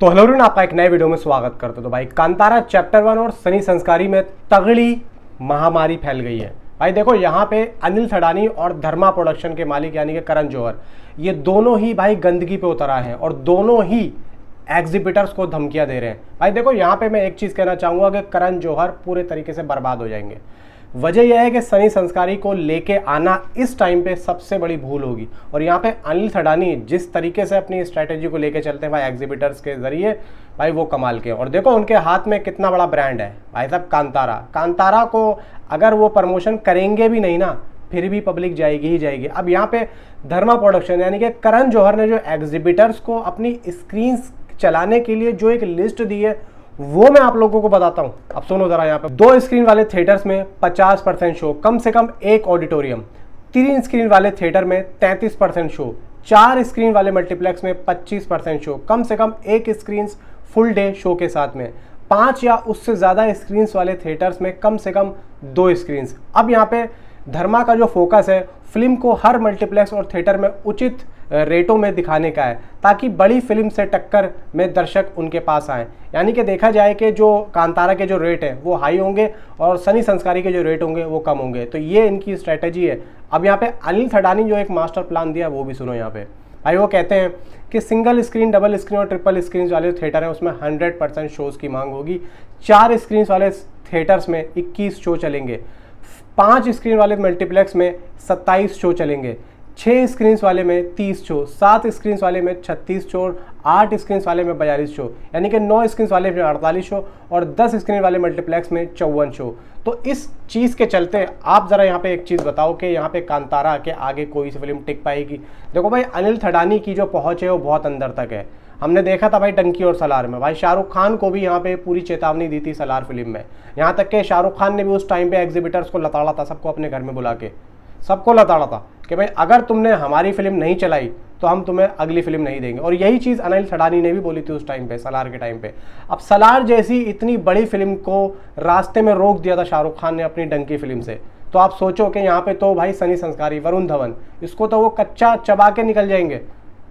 तो hello everyone, आपका एक नए वीडियो में स्वागत करते। तो भाई कांतारा चैप्टर 1 और सनी संस्कारी में तगड़ी महामारी फैल गई है। भाई देखो, यहाँ पे अनिल थडानी और धर्मा प्रोडक्शन के मालिक यानी कि करण जौहर, ये दोनों ही भाई गंदगी पे उतर आए हैं और दोनों ही एग्जिबिटर्स को धमकियां दे रहे हैं। भाई देखो, यहाँ पे मैं एक चीज़ कहना चाहूँगा कि करण जौहर पूरे तरीके से बर्बाद हो जाएंगे। वजह यह है कि सनी संस्कारी को लेके आना इस टाइम पे सबसे बड़ी भूल होगी। और यहाँ पे अनिल थडानी जिस तरीके से अपनी स्ट्रैटेजी को लेके चलते हैं भाई एग्जिबिटर्स के जरिए, भाई वो कमाल के। और देखो उनके हाथ में कितना बड़ा ब्रांड है भाई साहब, कांतारा को अगर वो प्रमोशन करेंगे भी नहीं ना, फिर भी पब्लिक जाएगी ही जाएगी। अब यहाँ पे धर्मा प्रोडक्शन यानी कि करण जौहर ने जो एग्जिबिटर्स को अपनी स्क्रीन चलाने के लिए जो एक लिस्ट दी है, वो मैं आप लोगों को बताता हूं। अब सुनो जरा, यहाँ पे 2 स्क्रीन वाले थिएटर्स में 50% शो, कम से कम एक ऑडिटोरियम। 3 स्क्रीन वाले थिएटर में 33% शो, 4 स्क्रीन वाले मल्टीप्लेक्स में 25% शो, कम से कम एक स्क्रीन फुल डे शो के साथ में। 5 या उससे ज़्यादा स्क्रीन वाले थिएटर्स में कम से कम 2 स्क्रीन। अब यहाँ पे धर्मा का जो फोकस है फिल्म को हर मल्टीप्लेक्स और थिएटर में उचित रेटों में दिखाने का है, ताकि बड़ी फिल्म से टक्कर में दर्शक उनके पास आए। यानी कि देखा जाए कि जो कांतारा के जो रेट हैं वो हाई होंगे और सनी संस्कारी के जो रेट होंगे वो कम होंगे। तो ये इनकी स्ट्रैटेजी है। अब यहाँ पे अनिल थडानी जो एक मास्टर प्लान दिया वो भी सुनो। यहाँ पे भाई वो कहते हैं कि सिंगल स्क्रीन, डबल स्क्रीन और ट्रिपल स्क्रीन वाले थिएटर हैं उसमें 100% शोज़ की मांग होगी। 4 स्क्रीन वाले थिएटर्स में 21 शो चलेंगे, 5 स्क्रीन वाले मल्टीप्लेक्स में 27 शो चलेंगे, 6 स्क्रीन वाले में 30 शो, 7 स्क्रीन वाले में 36 शो, 8 स्क्रीन वाले में 42 शो, यानी कि 9 स्क्रीन वाले में 48 शो और 10 स्क्रीन वाले मल्टीप्लेक्स में 54 शो। तो इस चीज़ के चलते आप ज़रा यहाँ पे एक चीज़ बताओ कि यहाँ पे कांतारा के आगे कोई सी फिल्म टिक पाएगी। देखो भाई, अनिल थडानी की जो पहुँच है वो बहुत अंदर तक है। हमने देखा था भाई डंकी और सलार में, भाई शाहरुख खान को भी यहाँ पे पूरी चेतावनी दी थी सलार फिल्म में। यहाँ तक कि शाहरुख खान ने भी उस टाइम पे एग्जिबिटर्स को लताड़ा था, सबको अपने घर में बुला के सबको लताड़ा था कि भाई अगर तुमने हमारी फिल्म नहीं चलाई तो हम तुम्हें अगली फिल्म नहीं देंगे। और यही चीज़ अनिल थडानी ने भी बोली थी उस टाइम पे, सलार के टाइम पे। अब सलार जैसी इतनी बड़ी फिल्म को रास्ते में रोक दिया था शाहरुख खान ने अपनी डंकी फिल्म से। तो आप सोचो कि यहाँ पे तो भाई सनी संस्कारी, वरुण धवन, इसको तो वो कच्चा चबा के निकल जाएंगे।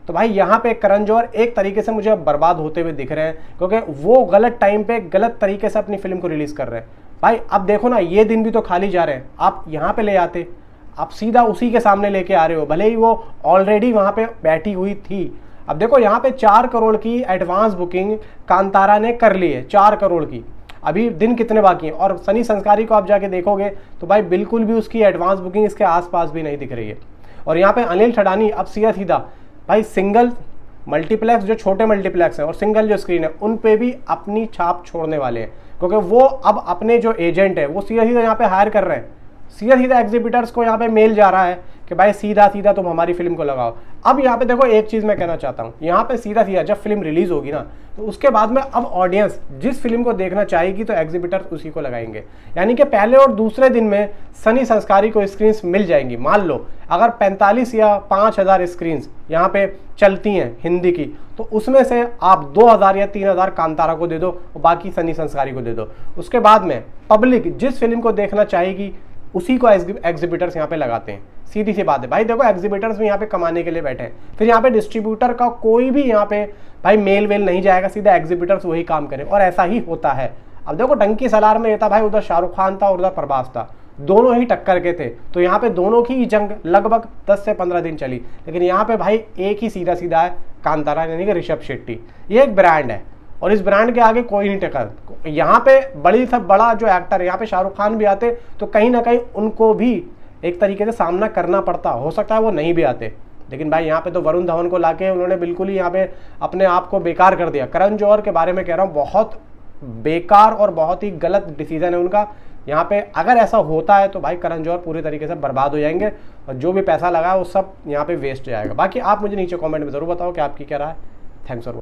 तो भाई यहाँ पे करण जौहर एक तरीके से मुझे बर्बाद होते हुए दिख रहे हैं, क्योंकि वो गलत टाइम पे गलत तरीके से अपनी फिल्म को रिलीज कर रहे हैं। भाई अब देखो ना, ये दिन भी तो खाली जा रहे हैं, आप यहाँ पे ले आते, आप सीधा उसी के सामने लेके आ रहे हो, भले ही वो ऑलरेडी वहाँ पे बैठी हुई थी। अब देखो यहाँ पे 4 करोड़ की एडवांस बुकिंग कांतारा ने कर ली है, 4 करोड़ की। अभी दिन कितने बाकी हैं? और सनी संस्कारी को आप जाके देखोगे तो भाई बिल्कुल भी उसकी एडवांस बुकिंग इसके आसपास भी नहीं दिख रही है। और यहाँ पे अनिल थडानी अब सीधा भाई सिंगल मल्टीप्लेक्स, जो छोटे मल्टीप्लेक्स हैं और सिंगल जो स्क्रीन है, उन पे भी अपनी छाप छोड़ने वाले हैं, क्योंकि वो अब अपने जो एजेंट है वो सीधा यहाँ पे हायर कर रहे हैं। सीधा एग्जिबिटर्स को यहाँ पे मेल जा रहा है कि भाई सीधा तुम हमारी फिल्म को लगाओ। अब यहाँ पे देखो एक चीज़ मैं कहना चाहता हूँ, यहाँ पे सीधा जब फिल्म रिलीज होगी ना, तो उसके बाद में अब ऑडियंस जिस फिल्म को देखना चाहेगी तो एग्जिबिटर्स उसी को लगाएंगे। यानी कि पहले और दूसरे दिन में सनी संस्कारी को स्क्रीन्स मिल जाएंगी। मान लो अगर 45 या 5000 स्क्रीन्स यहाँ पे चलती हैं हिंदी की, तो उसमें से आप 2000 या 3000 कांतारा को दे दो और बाकी सनी संस्कारी को दे दो। उसके बाद में पब्लिक जिस फिल्म को देखना चाहेगी उसी को एग्जिबिटर्स यहाँ पे लगाते हैं। सीधी सी बात है भाई, देखो एग्जिबिटर्स भी यहाँ पे कमाने के लिए बैठे हैं। फिर यहाँ पे डिस्ट्रीब्यूटर का कोई भी यहाँ पे भाई मेल वेल नहीं जाएगा, सीधा एग्जिबिटर्स वही काम करें, और ऐसा ही होता है। अब देखो डंकी सलार में ये था भाई, उधर शाहरुख खान था और उधर प्रभास था, दोनों ही टक्कर के थे। तो यहाँ पे दोनों की जंग लगभग 10 से 15 दिन चली। लेकिन यहाँ पे भाई एक ही सीधा है, कांतारा यानी कि ऋषभ शेट्टी। ये एक ब्रांड है और इस ब्रांड के आगे कोई नहीं टक्कर। यहाँ पे बड़ा जो एक्टर है, यहाँ पे शाहरुख खान भी आते तो कहीं ना कहीं उनको भी एक तरीके से सामना करना पड़ता। हो सकता है वो नहीं भी आते, लेकिन भाई यहाँ पे तो वरुण धवन को लाके उन्होंने बिल्कुल ही यहाँ पे अपने आप को बेकार कर दिया। करण जौहर के बारे में कह रहा हूँ, बहुत बेकार और बहुत ही गलत डिसीजन है उनका। यहाँ पे अगर ऐसा होता है तो भाई करण जौहर पूरे तरीके से बर्बाद हो जाएंगे और जो भी पैसा लगा है वो सब यहाँ पे वेस्ट जाएगा। बाकी आप मुझे नीचे कॉमेंट में ज़रूर बताओ कि आपकी क्या राय है। Thanks for